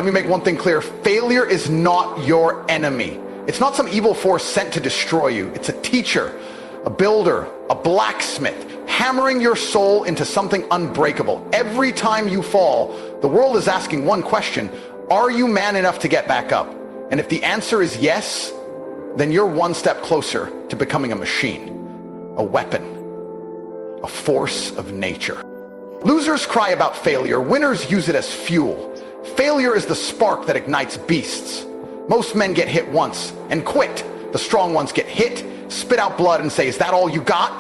Let me make one thing clear. Failure is not your enemy. It's not some evil force sent to destroy you. It's a teacher, a builder, a blacksmith, hammering your soul into something unbreakable. Every time you fall, the world is asking one question: are you man enough to get back up? And if the answer is yes, then you're one step closer to becoming a machine, a weapon, a force of nature. Losers cry about failure. Winners use it as fuel. Failure is the spark that ignites beasts. Most men get hit once and quit. The strong ones get hit, spit out blood, and say, "Is that all you got?"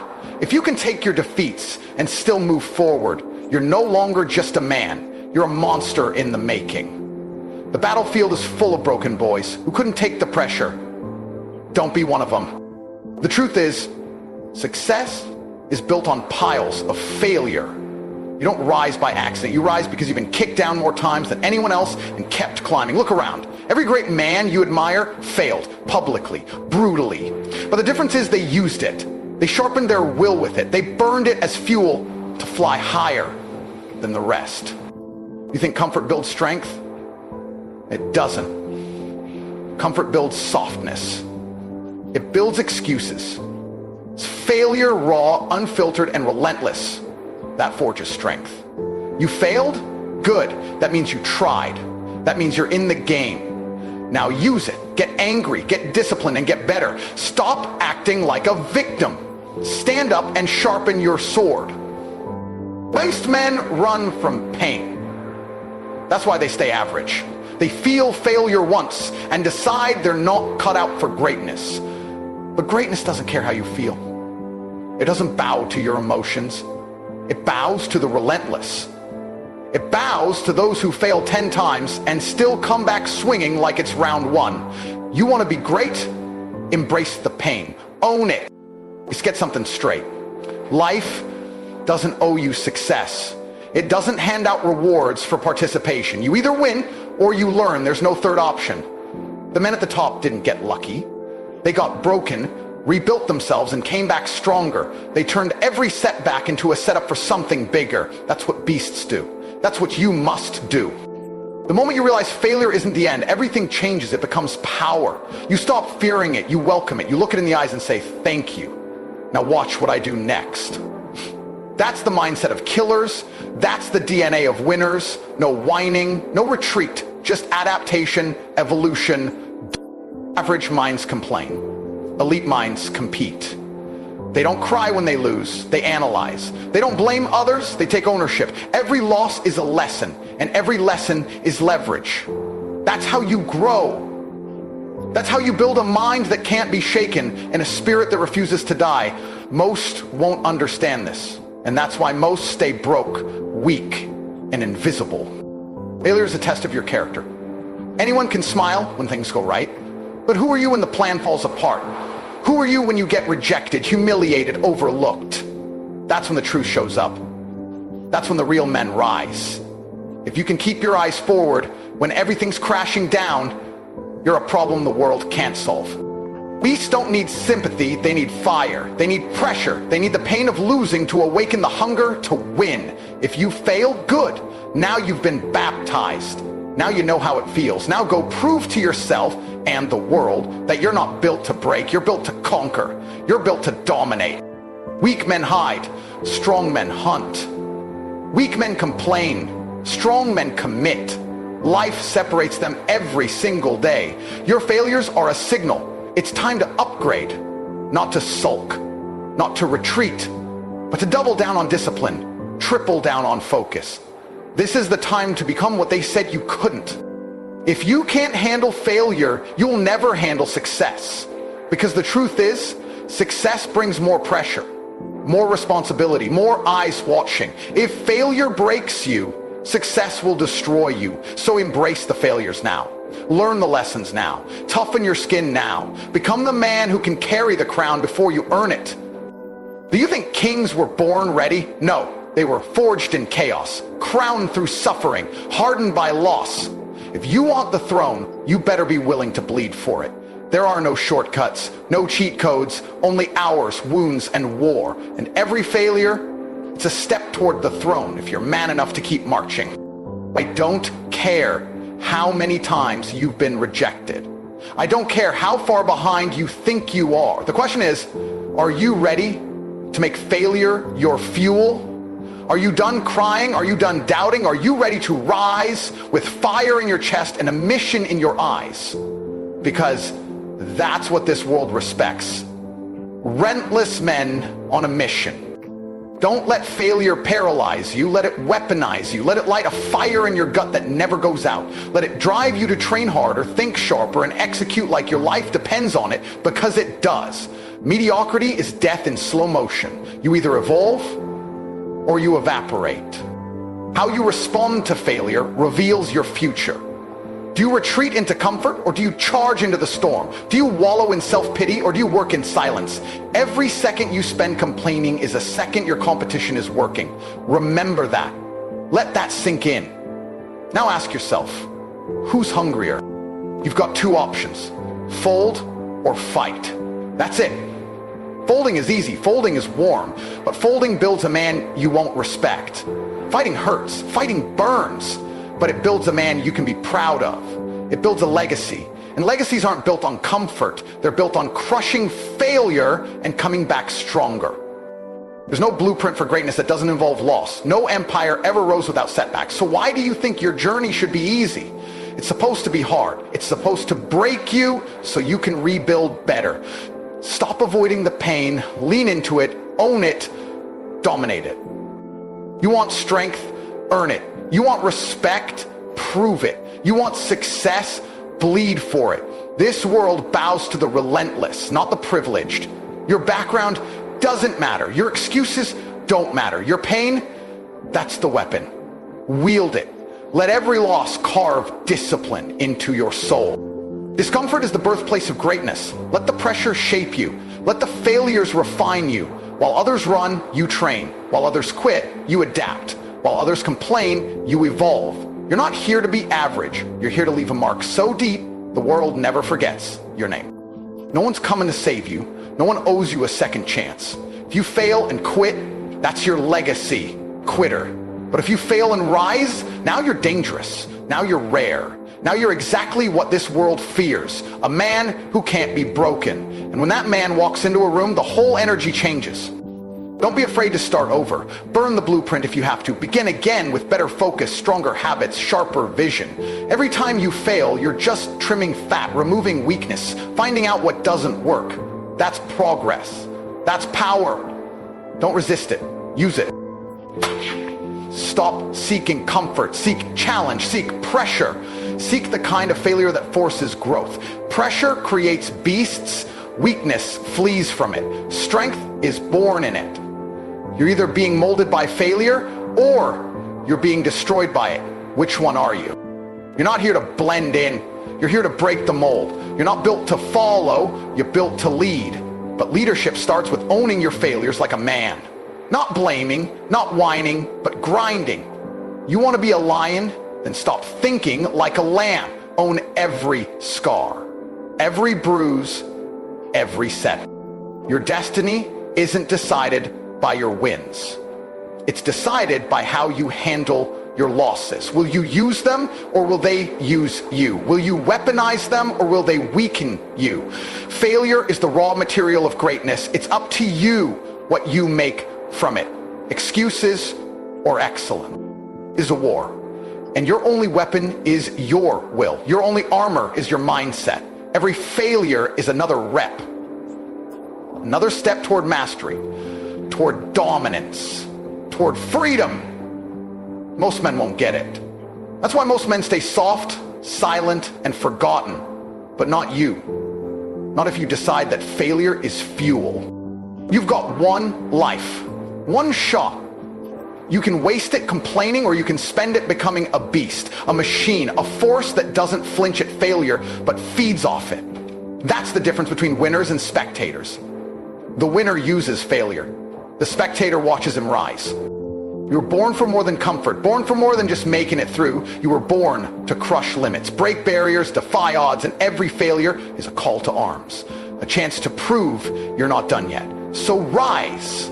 If you can take your defeats and still move forward, you're no longer just a man. You're a monster in the making. The battlefield is full of broken boys who couldn't take the pressure. Don't be one of them. The truth is, success is built on piles of failure. You don't rise by accident. You rise because you've been kicked down more times than anyone else and kept climbing. Look around. Every great man you admire failed publicly, brutally. But the difference is they used it. They sharpened their will with it. They burned it as fuel to fly higher than the rest. You think comfort builds strength? It doesn't. Comfort builds softness. It builds excuses. It's failure, raw, unfiltered, and relentless. That forges strength. You failed? Good. That means you tried. That means you're in the game. Now use it. Get angry, get disciplined, and get better. Stop acting like a victim. Stand up and sharpen your sword. Most men run from pain. That's why they stay average. They feel failure once and decide they're not cut out for greatness. But greatness doesn't care how you feel. It doesn't bow to your emotions. It bows to the relentless. It bows to those who fail 10 times and still come back swinging like it's round one. You want to be great? Embrace the pain. Own it. Let's get something straight. Life doesn't owe you success. It doesn't hand out rewards for participation. You either win or you learn. There's no third option. The men at the top didn't get lucky. They got broken, rebuilt themselves, and came back stronger. They turned every setback into a setup for something bigger. That's what beasts do. That's what you must do. The moment you realize failure isn't the end, everything changes. It becomes power. You stop fearing it. You welcome it. You look it in the eyes and say, "Thank you. Now watch what I do next." That's the mindset of killers. That's the DNA of winners. No whining, no retreat, just adaptation, evolution. Average minds complain. Elite minds compete. They don't cry when they lose. They analyze. They don't blame others. They take ownership. Every loss is a lesson, and every lesson is leverage. That's how you grow. That's how you build a mind that can't be shaken and a spirit that refuses to die. Most won't understand this, and that's why most stay broke, weak, and invisible. Failure is a test of your character. Anyone can smile when things go right, but who are you when the plan falls apart? Who are you when you get rejected, humiliated, overlooked? That's when the truth shows up. That's when the real men rise. If you can keep your eyes forward when everything's crashing down, you're a problem the world can't solve. Beasts don't need sympathy, they need fire. They need pressure. They need the pain of losing to awaken the hunger to win. If you fail, good. Now you've been baptized. Now you know how it feels. Now go prove to yourself and the world that you're not built to break. You're built to conquer. You're built to dominate. Weak men hide. Strong men hunt. Weak men complain. Strong men commit. Life separates them every single day. Your failures are a signal. It's time to upgrade, not to sulk, not to retreat, but to double down on discipline, triple down on focus. This is the time to become what they said you couldn't. If you can't handle failure, you'll never handle success. Because the truth is, success brings more pressure, more responsibility, more eyes watching. If failure breaks you, success will destroy you. So embrace the failures now. Learn the lessons now. Toughen your skin now. Become the man who can carry the crown before you earn it. Do you think kings were born ready? No. They were forged in chaos, crowned through suffering, hardened by loss. If you want the throne, you better be willing to bleed for it. There are no shortcuts, no cheat codes, only hours, wounds, and war. And every failure, it's a step toward the throne if you're man enough to keep marching. I don't care how many times you've been rejected. I don't care how far behind you think you are. The question is, are you ready to make failure your fuel? Are you done crying? Are you done doubting? Are you ready to rise with fire in your chest and a mission in your eyes? Because that's what this world respects. Relentless men on a mission. Don't let failure paralyze you. Let it weaponize you. Let it light a fire in your gut that never goes out. Let it drive you to train harder, think sharper, and execute like your life depends on it, because it does. Mediocrity is death in slow motion. You either evolve or you evaporate. How you respond to failure reveals your future. Do you retreat into comfort, or do you charge into the storm? Do you wallow in self-pity, or do you work in silence? Every second you spend complaining is a second your competition is working. Remember that. Let that sink in. Now ask yourself, who's hungrier? You've got two options: fold or fight. That's it. Folding is easy. Folding is warm. But folding builds a man you won't respect. Fighting hurts. Fighting burns. But it builds a man you can be proud of. It builds a legacy. And legacies aren't built on comfort. They're built on crushing failure and coming back stronger. There's no blueprint for greatness that doesn't involve loss. No empire ever rose without setbacks. So why do you think your journey should be easy? It's supposed to be hard. It's supposed to break you so you can rebuild better. Stop avoiding the pain. Lean into it. Own it. Dominate it. You want strength? Earn it. You want respect? Prove it. You want success? Bleed for it. This world bows to the relentless, not the privileged. Your background doesn't matter. Your excuses don't matter. Your pain, that's the weapon. Wield it. Let every loss carve discipline into your soul. Discomfort is the birthplace of greatness. Let the pressure shape you. Let the failures refine you. While others run, you train. While others quit, you adapt. While others complain, you evolve. You're not here to be average. You're here to leave a mark so deep, the world never forgets your name. No one's coming to save you. No one owes you a second chance. If you fail and quit, that's your legacy, quitter. But if you fail and rise, now you're dangerous. Now you're rare. Now you're exactly what this world fears, a man who can't be broken. And when that man walks into a room, the whole energy changes. Don't be afraid to start over. Burn the blueprint if you have to. Begin again with better focus, stronger habits, sharper vision. Every time you fail, you're just trimming fat, removing weakness, finding out what doesn't work. That's progress. That's power. Don't resist it. Use it. Stop seeking comfort. Seek challenge. Seek pressure. Seek the kind of failure that forces growth. Pressure creates beasts. Weakness flees from it. Strength is born in it. You're either being molded by failure or you're being destroyed by it. Which one are you? You're not here to blend in. You're here to break the mold. You're not built to follow. You're built to lead. But leadership starts with owning your failures like a man. Not blaming, not whining, but grinding. You want to be a lion? Then stop thinking like a lamb. Own every scar, every bruise, every setback. Your destiny isn't decided by your wins. It's decided by how you handle your losses. Will you use them, or will they use you? Will you weaponize them, or will they weaken you? Failure is the raw material of greatness. It's up to you what you make from it. Excuses or excellence is a war. And your only weapon is your will. Your only armor is your mindset. Every failure is another rep. Another step toward mastery, toward dominance, toward freedom. Most men won't get it. That's why most men stay soft, silent, and forgotten. But not you. Not if you decide that failure is fuel. You've got one life, one shot. You can waste it complaining, or you can spend it becoming a beast, a machine, a force that doesn't flinch at failure, but feeds off it. That's the difference between winners and spectators. The winner uses failure. The spectator watches him rise. You were born for more than comfort, born for more than just making it through. You were born to crush limits, break barriers, defy odds, and every failure is a call to arms, a chance to prove you're not done yet. So rise,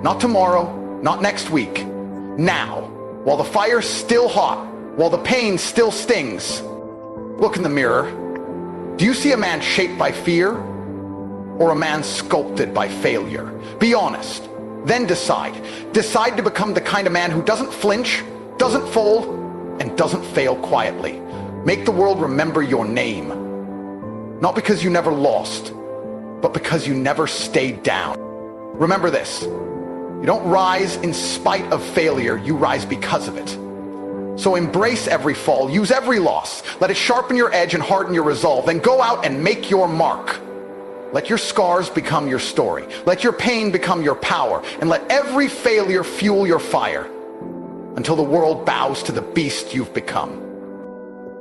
not tomorrow, not next week, now, while the fire's still hot, While the pain still stings, look in the mirror. Do you see a man shaped by fear or a man sculpted by failure? Be honest. Then decide. Decide to become the kind of man who doesn't flinch, doesn't fold, and doesn't fail quietly. Make the world remember your name. Not because you never lost, but because you never stayed down. Remember this. You don't rise in spite of failure, you rise because of it. So embrace every fall, use every loss, let it sharpen your edge and harden your resolve, then go out and make your mark. Let your scars become your story, let your pain become your power, and let every failure fuel your fire until the world bows to the beast you've become.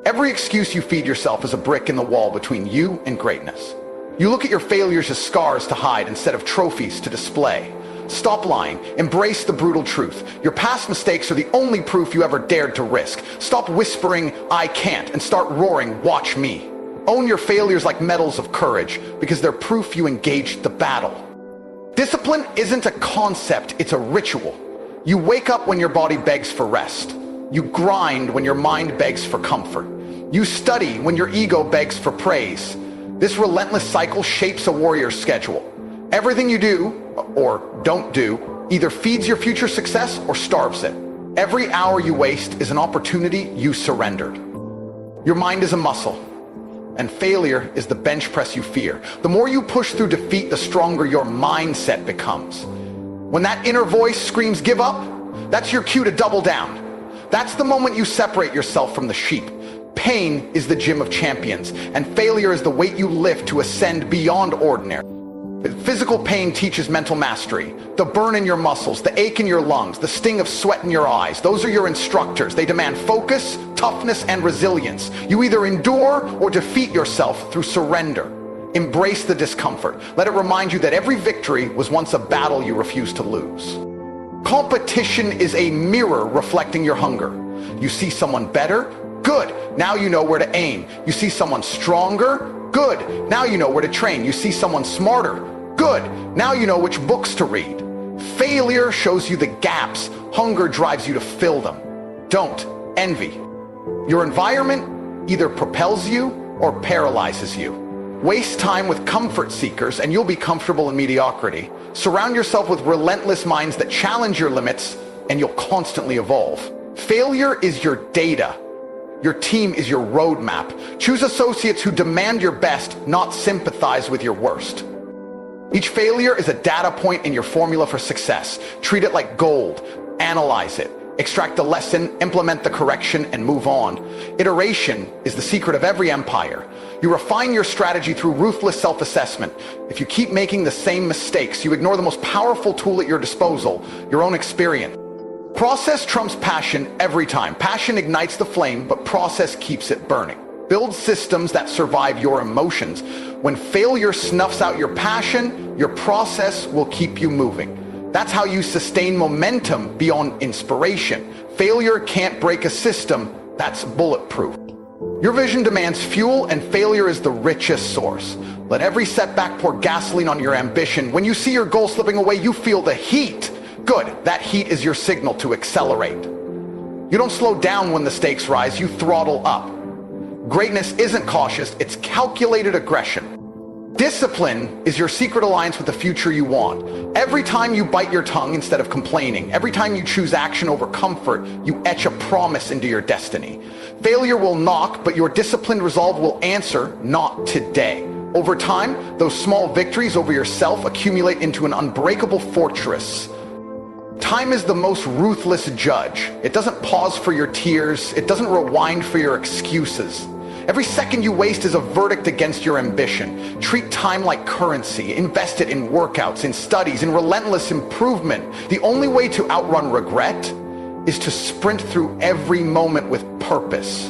Every excuse you feed yourself is a brick in the wall between you and greatness. You look at your failures as scars to hide instead of trophies to display. Stop lying. Embrace the brutal truth. Your past mistakes are the only proof you ever dared to risk. Stop whispering, "I can't," and start roaring, "Watch me." Own your failures like medals of courage, because they're proof you engaged the battle. Discipline isn't a concept, it's a ritual. You wake up when your body begs for rest. You grind when your mind begs for comfort. You study when your ego begs for praise. This relentless cycle shapes a warrior's schedule. Everything you do, or don't do, either feeds your future success or starves it. Every hour you waste is an opportunity you surrendered. Your mind is a muscle, and failure is the bench press you fear. The more you push through defeat, the stronger your mindset becomes. When that inner voice screams, "Give up," that's your cue to double down. That's the moment you separate yourself from the sheep. Pain is the gym of champions, and failure is the weight you lift to ascend beyond ordinary. Physical pain teaches mental mastery. The burn in your muscles, the ache in your lungs, the sting of sweat in your eyes, those are your instructors. They demand focus, toughness, and resilience. You either endure or defeat yourself through surrender. Embrace the discomfort. Let it remind you that every victory was once a battle you refused to lose. Competition is a mirror reflecting your hunger. You see someone better? Good. Now you know where to aim. You see someone stronger? Good. Now you know where to train. You see someone smarter? Good. Now you know which books to read. Failure shows you the gaps. Hunger drives you to fill them. Don't envy. Your environment either propels you or paralyzes you. Waste time with comfort seekers and you'll be comfortable in mediocrity. Surround yourself with relentless minds that challenge your limits and you'll constantly evolve. Failure is your data. Your team is your roadmap. Choose associates who demand your best, not sympathize with your worst. Each failure is a data point in your formula for success. Treat it like gold. Analyze it. Extract the lesson, implement the correction, and move on. Iteration is the secret of every empire. You refine your strategy through ruthless self-assessment. If you keep making the same mistakes, you ignore the most powerful tool at your disposal, your own experience. Process trumps passion every time. Passion ignites the flame, but process keeps it burning. Build systems that survive your emotions. When failure snuffs out your passion, your process will keep you moving. That's how you sustain momentum beyond inspiration. Failure can't break a system that's bulletproof. Your vision demands fuel, and failure is the richest source. Let every setback pour gasoline on your ambition. When you see your goal slipping away, you feel the heat. Good. That heat is your signal to accelerate. You don't slow down when the stakes rise, you throttle up. Greatness isn't cautious, it's calculated aggression. Discipline is your secret alliance with the future you want. Every time you bite your tongue instead of complaining, every time you choose action over comfort, you etch a promise into your destiny. Failure will knock, but your disciplined resolve will answer, not today. Over time, those small victories over yourself accumulate into an unbreakable fortress. Time is the most ruthless judge. It doesn't pause for your tears. It doesn't rewind for your excuses. Every second you waste is a verdict against your ambition. Treat time like currency. Invest it in workouts, in studies, in relentless improvement. The only way to outrun regret is to sprint through every moment with purpose.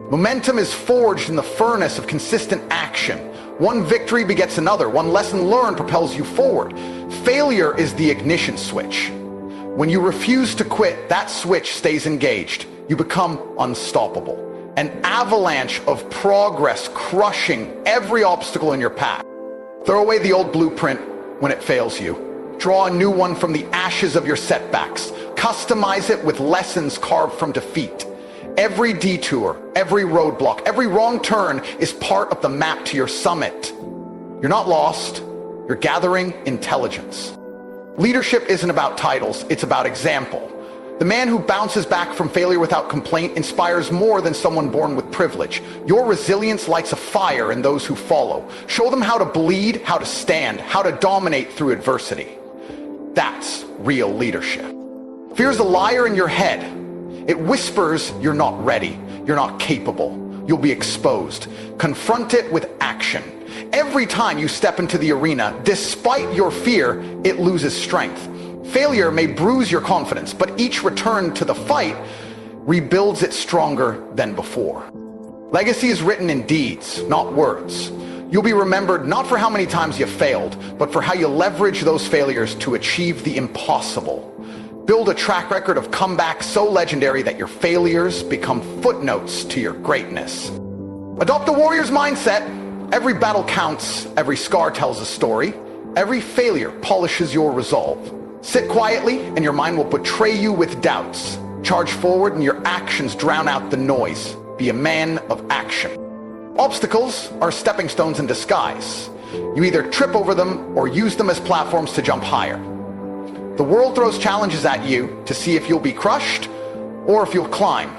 Momentum is forged in the furnace of consistent action. One victory begets another. One lesson learned propels you forward. Failure is the ignition switch. When you refuse to quit, that switch stays engaged. You become unstoppable. An avalanche of progress crushing every obstacle in your path. Throw away the old blueprint when it fails you. Draw a new one from the ashes of your setbacks. Customize it with lessons carved from defeat. Every detour, every roadblock, every wrong turn is part of the map to your summit. You're not lost, you're gathering intelligence. Leadership isn't about titles, it's about example. The man who bounces back from failure without complaint inspires more than someone born with privilege. Your resilience lights a fire in those who follow. Show them how to bleed, how to stand, how to dominate through adversity. That's real leadership. Fear is a liar in your head. It whispers you're not ready, you're not capable, you'll be exposed. Confront it with action. Every time you step into the arena, despite your fear, it loses strength. Failure may bruise your confidence, but each return to the fight rebuilds it stronger than before. Legacy is written in deeds, not words. You'll be remembered not for how many times you failed, but for how you leverage those failures to achieve the impossible. Build a track record of comebacks so legendary that your failures become footnotes to your greatness. Adopt a warrior's mindset. Every battle counts, every scar tells a story, every failure polishes your resolve. Sit quietly and your mind will betray you with doubts. Charge forward and your actions drown out the noise. Be a man of action. Obstacles are stepping stones in disguise. You either trip over them or use them as platforms to jump higher. The world throws challenges at you to see if you'll be crushed or if you'll climb.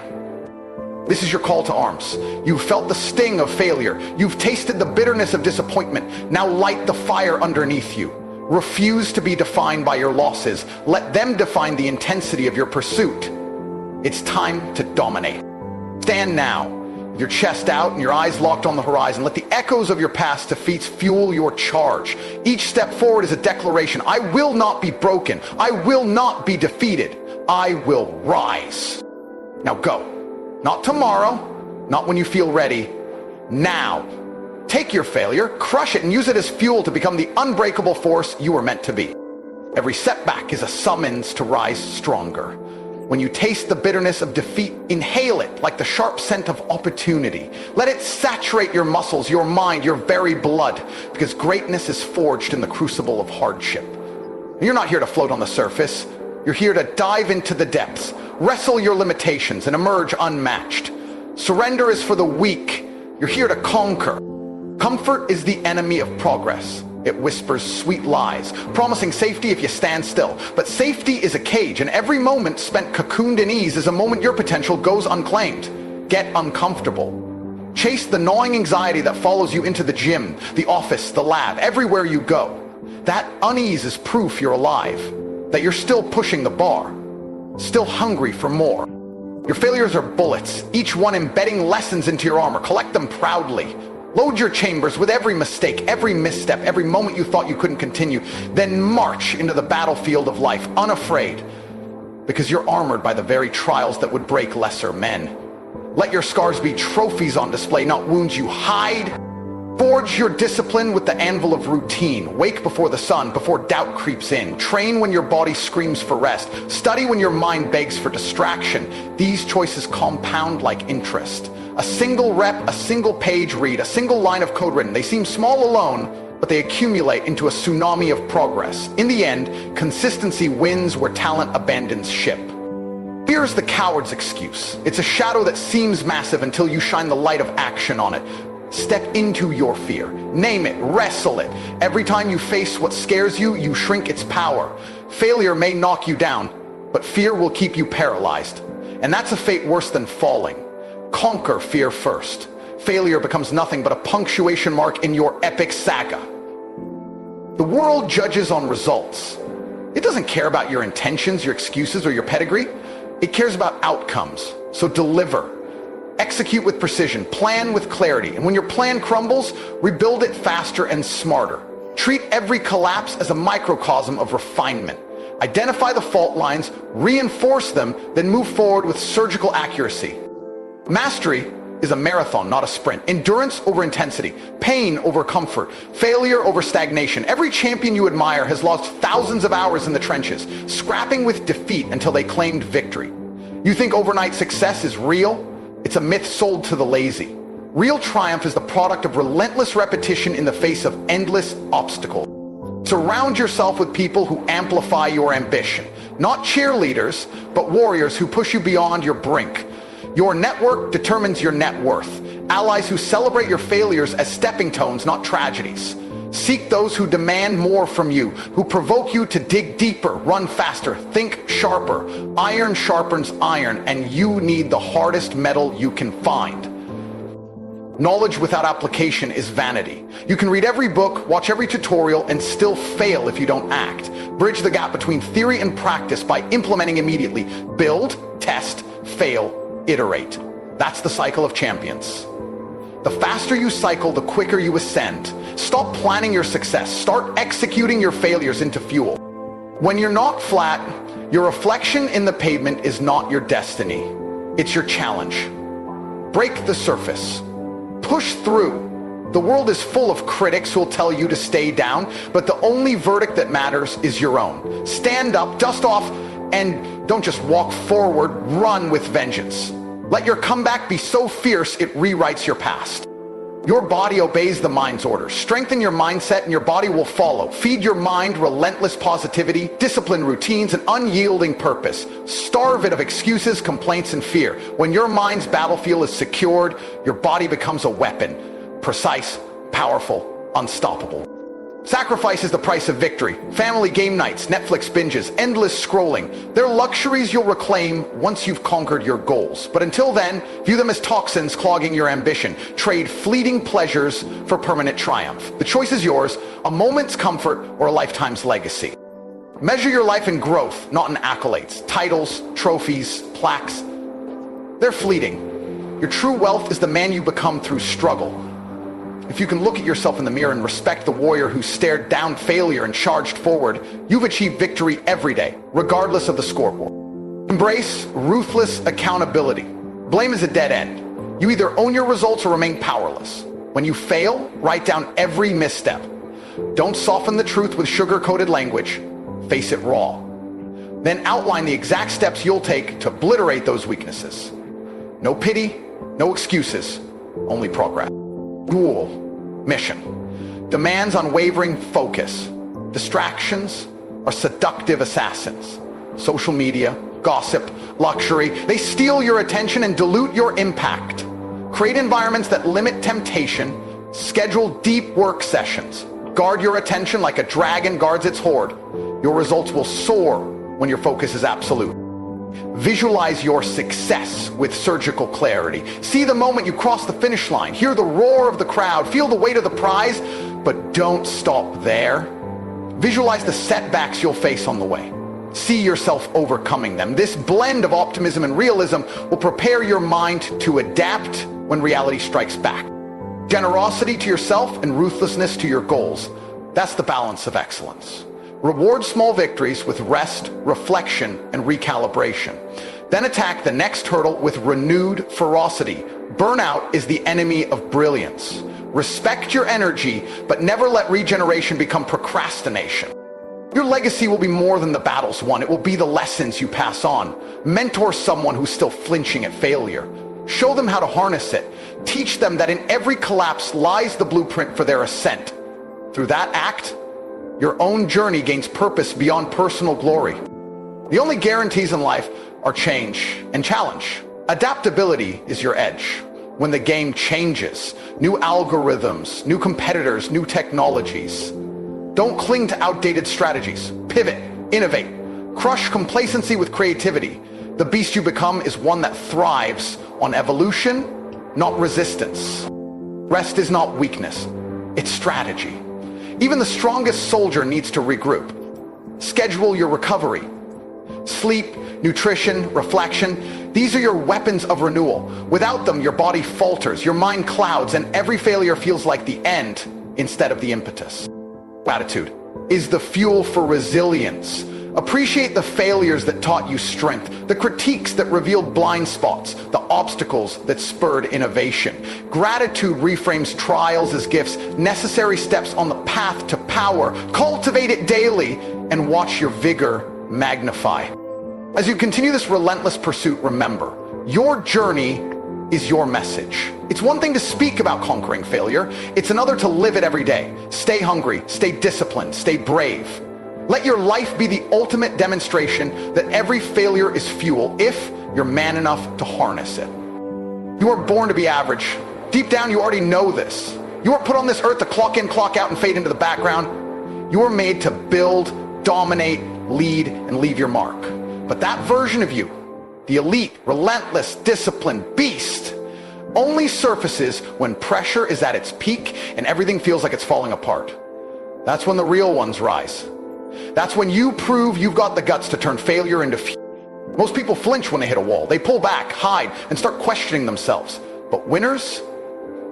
This is your call to arms. You've felt the sting of failure. You've tasted the bitterness of disappointment. Now light the fire underneath you. Refuse to be defined by your losses. Let them define the intensity of your pursuit. It's time to dominate. Stand now, with your chest out and your eyes locked on the horizon. Let the echoes of your past defeats fuel your charge. Each step forward is a declaration. I will not be broken. I will not be defeated. I will rise. Now go. Not tomorrow, not when you feel ready. Now. Take your failure, crush it, and use it as fuel to become the unbreakable force you were meant to be. Every setback is a summons to rise stronger. When you taste the bitterness of defeat, inhale it like the sharp scent of opportunity. Let it saturate your muscles, your mind, your very blood, because greatness is forged in the crucible of hardship. You're not here to float on the surface. You're here to dive into the depths, wrestle your limitations, and emerge unmatched. Surrender is for the weak. You're here to conquer. Comfort is the enemy of progress. It whispers sweet lies, promising safety if you stand still. But safety is a cage, and every moment spent cocooned in ease is a moment your potential goes unclaimed. Get uncomfortable. Chase the gnawing anxiety that follows you into the gym, the office, the lab, everywhere you go. That unease is proof you're alive, that you're still pushing the bar, still hungry for more. Your failures are bullets, each one embedding lessons into your armor. Collect them proudly. Load your chambers with every mistake, every misstep, every moment you thought you couldn't continue. Then march into the battlefield of life, unafraid, because you're armored by the very trials that would break lesser men. Let your scars be trophies on display, not wounds you hide. Forge your discipline with the anvil of routine. Wake before the sun, before doubt creeps in. Train when your body screams for rest. Study when your mind begs for distraction. These choices compound like interest. A single rep, a single page read, a single line of code written. They seem small alone, but they accumulate into a tsunami of progress. In the end, consistency wins where talent abandons ship. Fear is the coward's excuse. It's a shadow that seems massive until you shine the light of action on it. Step into your fear. Name it, wrestle it. Every time you face what scares you, you shrink its power. Failure may knock you down, but fear will keep you paralyzed. And that's a fate worse than falling. Conquer fear first. Failure becomes nothing but a punctuation mark in your epic saga. The world judges on results. It doesn't care about your intentions, your excuses, or your pedigree. It cares about outcomes. So deliver. Execute with precision. Plan with clarity. And when your plan crumbles, rebuild it faster and smarter. Treat every collapse as a microcosm of refinement. Identify the fault lines, reinforce them, then move forward with surgical accuracy. Mastery is a marathon, not a sprint. Endurance over intensity, pain over comfort, failure over stagnation. Every champion you admire has lost thousands of hours in the trenches, scrapping with defeat until they claimed victory. You think overnight success is real? It's a myth sold to the lazy. Real triumph is the product of relentless repetition in the face of endless obstacles. Surround yourself with people who amplify your ambition. Not cheerleaders, but warriors who push you beyond your brink. Your network determines your net worth. Allies who celebrate your failures as stepping stones, not tragedies. Seek those who demand more from you, who provoke you to dig deeper, run faster, think sharper. Iron sharpens iron, and you need the hardest metal you can find. Knowledge without application is vanity. You can read every book, watch every tutorial, and still fail if you don't act. Bridge the gap between theory and practice by implementing immediately. Build, test, fail, iterate. That's the cycle of champions. The faster you cycle, the quicker you ascend. Stop planning your success. Start executing your failures into fuel. When you're knocked flat, your reflection in the pavement is not your destiny. It's your challenge. Break the surface. Push through. The world is full of critics who'll tell you to stay down, but the only verdict that matters is your own. Stand up, dust off, and don't just walk forward, run with vengeance. Let your comeback be so fierce it rewrites your past. Your body obeys the mind's orders. Strengthen your mindset and your body will follow. Feed your mind relentless positivity, disciplined routines, and unyielding purpose. Starve it of excuses, complaints, and fear. When your mind's battlefield is secured, your body becomes a weapon. Precise, powerful, unstoppable. Sacrifice is the price of victory. Family game nights, Netflix binges, endless scrolling. They're luxuries you'll reclaim once you've conquered your goals. But until then, view them as toxins clogging your ambition. Trade fleeting pleasures for permanent triumph. The choice is yours, a moment's comfort or a lifetime's legacy. Measure your life in growth, not in accolades. Titles, trophies, plaques. They're fleeting. Your true wealth is the man you become through struggle. If you can look at yourself in the mirror and respect the warrior who stared down failure and charged forward, you've achieved victory every day, regardless of the scoreboard. Embrace ruthless accountability. Blame is a dead end. You either own your results or remain powerless. When you fail, write down every misstep. Don't soften the truth with sugar-coated language. Face it raw. Then outline the exact steps you'll take to obliterate those weaknesses. No pity, no excuses, only progress. Dual mission demands unwavering focus. Distractions are seductive assassins. Social media, gossip, luxury, they steal your attention and dilute your impact. Create environments that limit temptation. Schedule deep work sessions. Guard your attention like a dragon guards its hoard. Your results will soar when your focus is absolute. Visualize your success with surgical clarity. See the moment you cross the finish line. Hear the roar of the crowd. Feel the weight of the prize, but don't stop there. Visualize the setbacks you'll face on the way. See yourself overcoming them. This blend of optimism and realism will prepare your mind to adapt when reality strikes back. Generosity to yourself and ruthlessness to your goals. That's the balance of excellence. Reward small victories with rest, reflection, and recalibration. Then attack the next hurdle with renewed ferocity. Burnout is the enemy of brilliance. Respect your energy, but never let regeneration become procrastination. Your legacy will be more than the battles won. It will be the lessons you pass on. Mentor someone who's still flinching at failure. Show them how to harness it. Teach them that in every collapse lies the blueprint for their ascent. Through that act, your own journey gains purpose beyond personal glory. The only guarantees in life are change and challenge. Adaptability is your edge. When the game changes, new algorithms, new competitors, new technologies. Don't cling to outdated strategies. Pivot, innovate, crush complacency with creativity. The beast you become is one that thrives on evolution, not resistance. Rest is not weakness, it's strategy. Even the strongest soldier needs to regroup. Schedule your recovery. Sleep, nutrition, reflection, these are your weapons of renewal. Without them, your body falters, your mind clouds, and every failure feels like the end instead of the impetus. Gratitude is the fuel for resilience. Appreciate the failures that taught you strength, the critiques that revealed blind spots, the obstacles that spurred innovation. Gratitude reframes trials as gifts, necessary steps on the path to power. Cultivate it daily and watch your vigor magnify. As you continue this relentless pursuit, remember, your journey is your message. It's one thing to speak about conquering failure. It's another to live it every day. Stay hungry, stay disciplined, stay brave. Let your life be the ultimate demonstration that every failure is fuel if you're man enough to harness it. You weren't born to be average. Deep down, you already know this. You weren't put on this earth to clock in, clock out, and fade into the background. You were made to build, dominate, lead, and leave your mark. But that version of you, the elite, relentless, disciplined beast, only surfaces when pressure is at its peak and everything feels like it's falling apart. That's when the real ones rise. That's when you prove you've got the guts to turn failure into fuel. Most people flinch when they hit a wall. They pull back, hide, and start questioning themselves. But winners,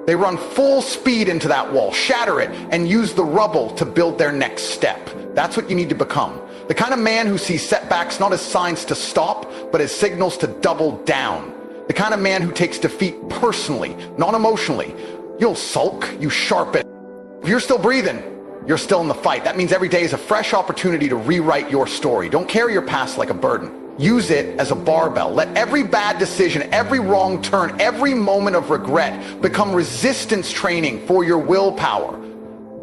they run full speed into that wall, shatter it, and use the rubble to build their next step. That's what you need to become. The kind of man who sees setbacks not as signs to stop, but as signals to double down. The kind of man who takes defeat personally, not emotionally. You'll sulk, you sharpen. If you're still breathing, you're still in the fight. That means every day is a fresh opportunity to rewrite your story. Don't carry your past like a burden. Use it as a barbell. Let every bad decision, every wrong turn, every moment of regret become resistance training for your willpower.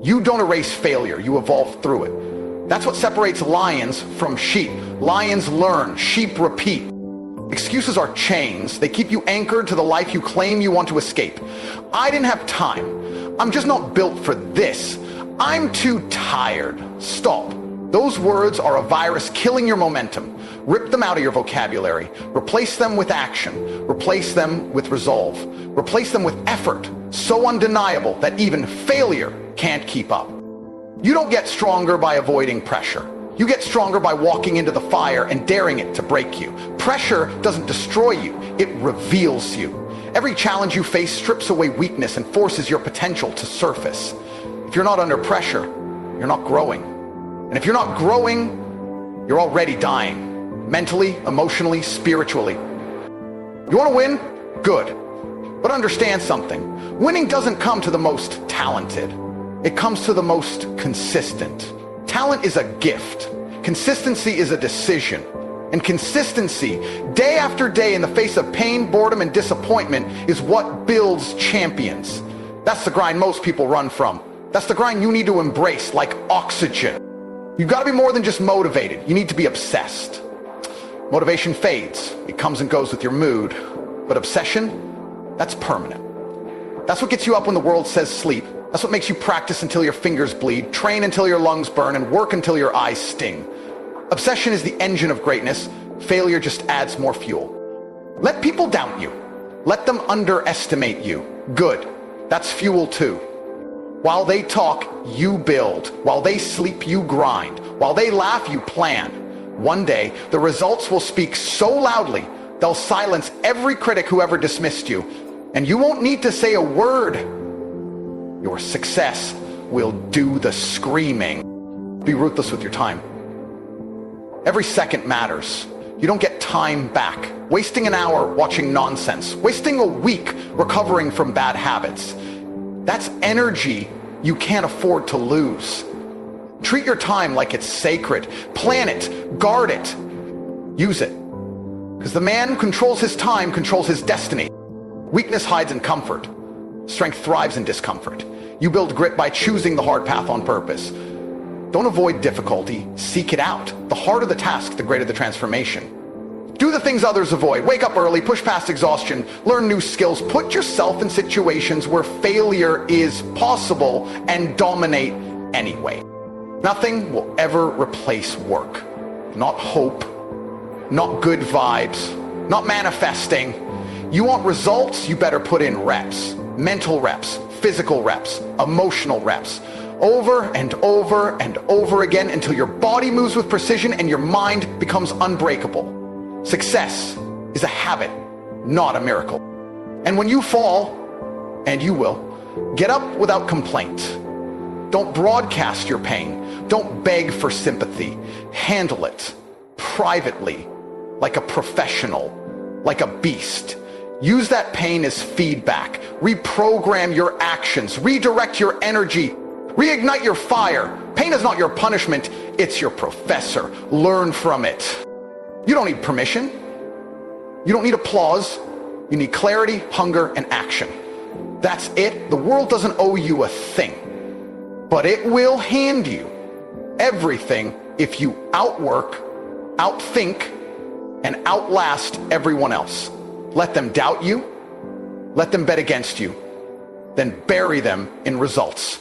You don't erase failure, you evolve through it. That's what separates lions from sheep. Lions learn, sheep repeat. Excuses are chains. They keep you anchored to the life you claim you want to escape. I didn't have time. I'm just not built for this. I'm too tired. Stop. Those words are a virus killing your momentum. Rip them out of your vocabulary. Replace them with action. Replace them with resolve. Replace them with effort so undeniable that even failure can't keep up. You don't get stronger by avoiding pressure. You get stronger by walking into the fire and daring it to break you. Pressure doesn't destroy you. It reveals you. Every challenge you face strips away weakness and forces your potential to surface. If you're not under pressure, you're not growing. And if you're not growing, you're already dying. Mentally, emotionally, spiritually. You want to win? Good. But understand something. Winning doesn't come to the most talented. It comes to the most consistent. Talent is a gift. Consistency is a decision. And consistency, day after day in the face of pain, boredom, and disappointment is what builds champions. That's the grind most people run from. That's the grind you need to embrace like oxygen. You've got to be more than just motivated. You need to be obsessed. Motivation fades. It comes and goes with your mood. But obsession, that's permanent. That's what gets you up when the world says sleep. That's what makes you practice until your fingers bleed, train until your lungs burn, and work until your eyes sting. Obsession is the engine of greatness. Failure just adds more fuel. Let people doubt you. Let them underestimate you. Good. That's fuel too. While they talk, you build. While they sleep, you grind. While they laugh, you plan. One day, the results will speak so loudly, they'll silence every critic who ever dismissed you. And you won't need to say a word. Your success will do the screaming. Be ruthless with your time. Every second matters. You don't get time back. Wasting an hour watching nonsense. Wasting a week recovering from bad habits. That's energy you can't afford to lose. Treat your time like it's sacred. Plan it. Guard it. Use it. Because the man who controls his time controls his destiny. Weakness hides in comfort. Strength thrives in discomfort. You build grit by choosing the hard path on purpose. Don't avoid difficulty. Seek it out. The harder the task, the greater the transformation. Do the things others avoid. Wake up early, push past exhaustion, learn new skills, put yourself in situations where failure is possible and dominate anyway. Nothing will ever replace work. Not hope, not good vibes, not manifesting. You want results, you better put in reps. Mental reps, physical reps, emotional reps. Over and over and over again until your body moves with precision and your mind becomes unbreakable. Success is a habit, not a miracle. And when you fall, and you will, get up without complaint. Don't broadcast your pain. Don't beg for sympathy. Handle it privately, like a professional, like a beast. Use that pain as feedback. Reprogram your actions. Redirect your energy. Reignite your fire. Pain is not your punishment. It's your professor. Learn from it. You don't need permission. You don't need applause. You need clarity, hunger, and action. That's it. The world doesn't owe you a thing. But it will hand you everything if you outwork, outthink, and outlast everyone else. Let them doubt you. Let them bet against you. Then bury them in results.